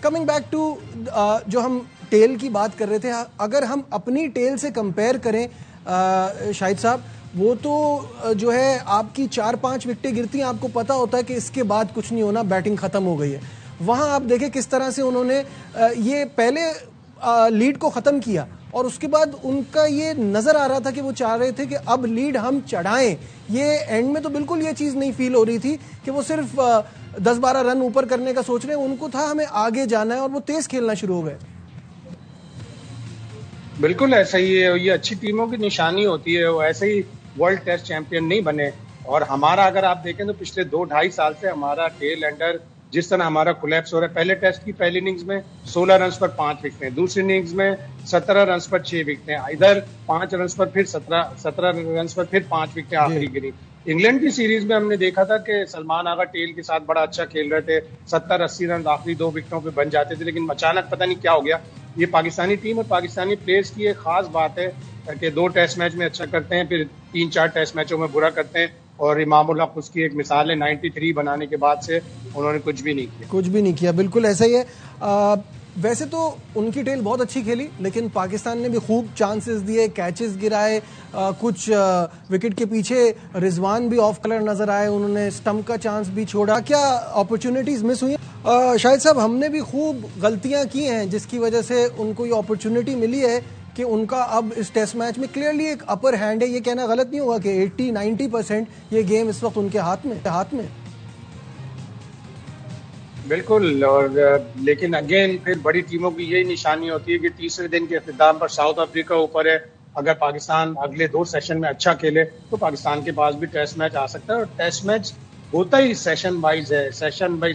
Coming back to जो हम tell की बात कर रहे थे, अगर हम अपनी टेल से कंपेयर करें शाहिद साहब, वो तो जो है आपकी 4-5 विकेटें गिरती हैं, आपको पता होता है कि इसके बाद कुछ नहीं होना, बैटिंग खत्म हो गई है। वहां आप देखें किस तरह से उन्होंने ये पहले लीड को खत्म किया और उसके बाद उनका ये नजर आ रहा था कि वो चाह रहे थे कि अब लीड हम चढ़ाएं। ये एंड में तो बिल्कुल ये चीज नहीं फील हो रही थी कि वो सिर्फ 10-12 रन ऊपर करने का सोच रहे हैं, उनको था हमें आगे जाना है और वो तेज खेलना शुरू हो गए। बिल्कुल ऐसा ही है, ये अच्छी टीमों की निशानी होती है। वो ऐसे ही वर्ल्ड टेस्ट चैंपियन नहीं बने। और हमारा अगर आप देखें तो पिछले 2-2.5 साल से हमारा टेल एंडर जिस तरह हमारा कोलैप्स हो रहा है, पहले टेस्ट की पहली इनिंग्स में 16 रन पर 5 विकेटें, दूसरी इनिंग्स में 17 रन पर 6 विकेटें, इधर 5 रन पर फिर 17 रन पर फिर 5 विकेटें आखिरी गिरी। इंग्लैंड की सीरीज में हमने देखा था कि सलमान आगा टेल के साथ बड़ा अच्छा खेल रहे थे, 70-80 रन आखिरी 2 विकेटों पे बन जाते थे, लेकिन अचानक पता नहीं क्या हो गया। ये पाकिस्तानी टीम और पाकिस्तानी प्लेयर्स की एक खास बात है कि 2 टेस्ट मैच में अच्छा करते हैं, फिर 3-4 टेस्ट मैचों में बुरा करते हैं। और इमामुल हक उसकी एक मिसाल है, 93 बनाने के बाद से उन्होंने कुछ भी नहीं किया। बिल्कुल ऐसा ही है। वैसे तो उनकी टेल बहुत अच्छी खेली, लेकिन पाकिस्तान ने भी खूब चांसेस दिए, कैचेस गिराए, कुछ विकेट के पीछे रिजवान भी ऑफ कलर नजर आए, उन्होंने स्टंप का चांस भी छोड़ा। क्या अपॉर्चुनिटीज मिस हुई? शाहिद साहब, हमने भी खूब गलतियां की हैं जिसकी वजह से उनको ये अपॉर्चुनिटी मिली है कि उनका अब इस टेस्ट मैच में क्लियरली एक अपर हैंड है। ये कहना गलत नहीं होगा कि 80-90% ये गेम इस वक्त उनके हाथ में। बिल्कुल। और लेकिन अगेन फिर बड़ी टीमों की यही निशानी होती है कि तीसरे दिन के इख्तिताम पर साउथ अफ्रीका ऊपर है। अगर पाकिस्तान अगले 2 सेशन में अच्छा खेले तो पाकिस्तान के पास भी टेस्ट मैच आ सकता है। और टेस्ट मैच होता ही सेशन वाइज है, सेशन बाई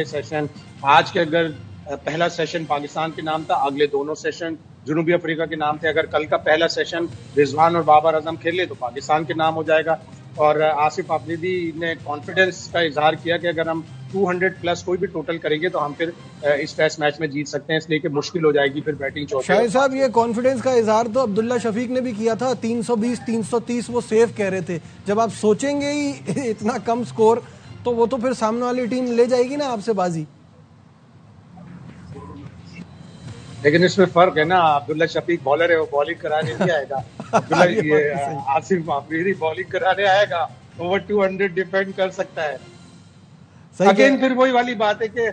सेशन। आज के अगर पहला सेशन पाकिस्तान के नाम था, अगले दोनों सेशन जनूबी अफ्रीका के नाम थे। अगर कल का पहला सेशन रिजवान और बाबर आजम खेले तो पाकिस्तान के नाम हो जाएगा। और आसिफ अफरीदी ने कॉन्फिडेंस का इजहार किया कि अगर हम 200 प्लस कोई भी टोटल करेंगे तो हम फिर इस टेस्ट मैच में जीत सकते हैं, इसलिए कि मुश्किल हो जाएगी फिर बैटिंग चौथे। शाहिद साहब, ये कॉन्फिडेंस का इजहार तो अब्दुल्ला शफीक ने भी किया था, 320-330 वो सेफ कह रहे थे। जब आप सोचेंगे ही इतना कम स्कोर तो वो तो फिर सामने वाली टीम ले जाएगी ना आपसे बाजी। लेकिन इसमें फर्क है ना, अब्दुल्ला शफीक बॉलर है, वो बॉलिंग कराने नहीं आएगा। अब्दुल्ला ये आसिफ अफरीदी बॉलिंग कराने आएगा, ओवर 200 डिफेंड कर सकता है। अगेन फिर वही वाली बात है कि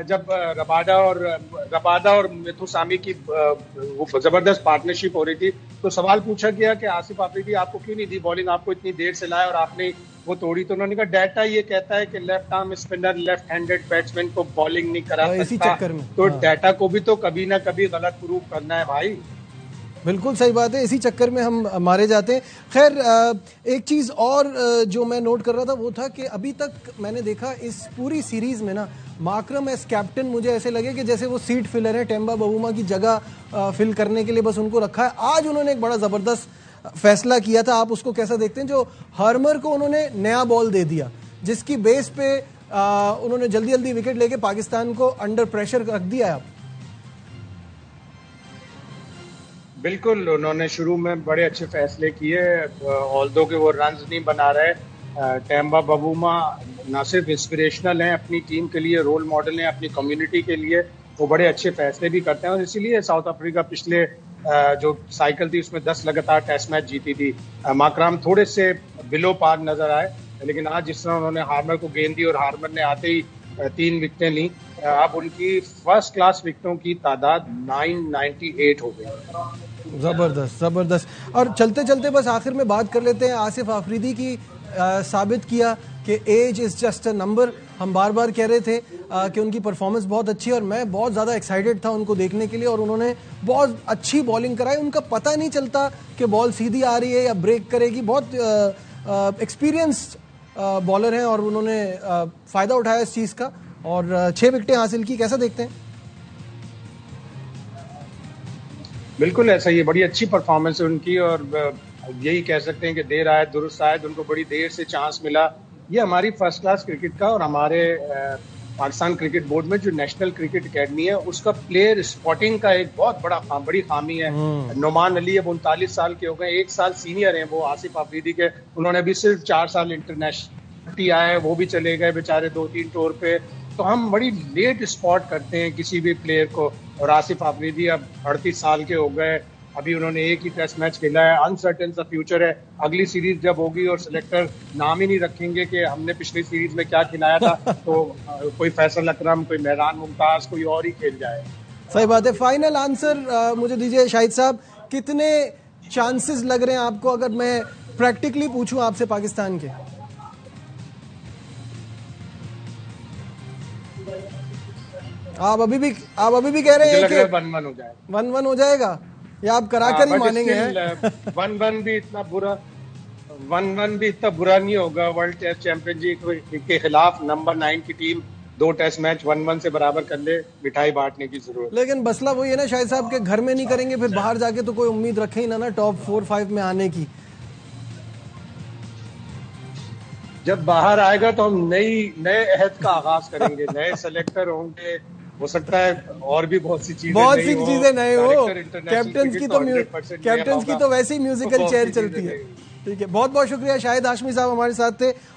जब रबाडा और मिथुसामी की वो जबरदस्त पार्टनरशिप हो रही थी तो सवाल पूछा गया कि आसिफ अफरीदी आपको क्यों नहीं दी बॉलिंग, आपको इतनी देर से लाया और आपने वो तोड़ी। तो उन्होंने कहा डाटा ये कहता है कि left arm spinner left handed batsman को बॉलिंग नहीं करा सकता। इसी चक्कर में तो डाटा को भी तो कभी ना कभी गलत प्रूव करना है भाई। बिल्कुल सही बात है, इसी चक्कर में हम मारे जाते हैं। खैर, एक चीज़ और जो मैं नोट कर रहा था वो था कि अभी तक मैंने देखा इस पूरी सीरीज में ना, माकरम एज कैप्टन मुझे ऐसे लगे कि जैसे वो सीट फिलर है, टेम्बा बवूमा की जगह फिल करने के लिए बस उनको रखा है। आज उन्होंने एक बड़ा ज़बरदस्त फैसला किया था, आप उसको कैसा देखते हैं? जो हार्मर को उन्होंने नया बॉल दे दिया जिसकी बेस पे उन्होंने जल्दी जल्दी विकेट लेके पाकिस्तान को अंडर प्रेशर रख दिया है। बिल्कुल, उन्होंने शुरू में बड़े अच्छे फैसले किए, ऑल्दो के वो रन्स नहीं बना रहे। टेम्बा बवूमा ना सिर्फ इंस्पिरेशनल हैं अपनी टीम के लिए, रोल मॉडल हैं अपनी कम्युनिटी के लिए, वो बड़े अच्छे फैसले भी करते हैं। और इसीलिए साउथ अफ्रीका पिछले जो साइकिल थी उसमें 10 लगातार टेस्ट मैच जीती थी। माकरम थोड़े से बिलो पार नजर आए, लेकिन आज जिस तरह उन्होंने हार्मर को गेंद दी और हार्मर ने आते ही 3 विकेटें ली, अब उनकी फर्स्ट क्लास विकेटों की तादाद 998 हो गई। जबरदस्त। और चलते चलते बस आखिर में बात कर लेते हैं आसिफ अफरीदी की। साबित किया कि age is just a number. हम बार बार कह रहे थे कि उनकी परफॉर्मेंस बहुत अच्छी है और मैं बहुत ज़्यादा एक्साइटेड था उनको देखने के लिए, और उन्होंने बहुत अच्छी बॉलिंग कराई। उनका पता नहीं चलता कि बॉल सीधी आ रही है या ब्रेक करेगी। बहुत एक्सपीरियंस्ड बॉलर हैं और उन्होंने फ़ायदा उठाया इस चीज़ का और 6 विकेटें हासिल की। कैसा देखते हैं? बिल्कुल ऐसा ही है, बड़ी अच्छी परफॉर्मेंस है उनकी। और यही कह सकते हैं कि देर आए दुरुस्त आए, उनको बड़ी देर से चांस मिला। ये हमारी फर्स्ट क्लास क्रिकेट का और हमारे पाकिस्तान क्रिकेट बोर्ड में जो नेशनल क्रिकेट अकेडमी है उसका प्लेयर स्पॉटिंग का एक बहुत बड़ी खामी है। नोमान अली अब 39 साल के हो गए, 1 साल सीनियर हैं वो आसिफ अफरीदी के। उन्होंने अभी सिर्फ 4 साल इंटरनेशनल आए, वो भी चले गए बेचारे 2-3 टूर पे। तो हम बड़ी लेट स्पॉट करते हैं किसी भी प्लेयर को। और आसिफ आफरीदी अब 38 साल के हो गए, अभी उन्होंने एक ही टेस्ट मैच खेला है, अनसर्टेन सा फ्यूचर है। अगली सीरीज जब होगी और सिलेक्टर नाम ही नहीं रखेंगे कि हमने पिछली सीरीज में क्या खिलाया था, तो कोई फैसल अकरम, कोई मेहरान मुमताज, कोई और ही खेल जाए। सही बात है। फाइनल आंसर मुझे दीजिए शाहिद साहब, कितने चांसेस लग रहे हैं आपको, अगर मैं प्रैक्टिकली पूछूं आपसे पाकिस्तान के? आप अभी भी कह रहे हैं कि 1-1 हो जाएगा। 1-1 हो जाएगा, या आप कराकर ही मानेंगे? 1-1 भी इतना बुरा नहीं होगा। वर्ल्ड टेस्ट चैंपियनशिप के खिलाफ नंबर 9 की टीम 2 टेस्ट मैच 1-1 से बराबर कर ले, मिठाई बांटने की जरूरत। लेकिन मसला वही है ना शाहिद साहब के, घर में नहीं करेंगे, फिर बाहर जाके तो कोई उम्मीद रखे ही ना टॉप 4-5 में आने की। जब बाहर आएगा तो हम नए अहद का आगाज करेंगे, नए सेलेक्टर होंगे, हो सकता है और भी बहुत सी चीजें नए हो। कैप्टन की तो वैसे ही म्यूजिकल चेयर चलती है। ठीक है, बहुत बहुत शुक्रिया। शाहिद हाशमी साहब हमारे साथ थे।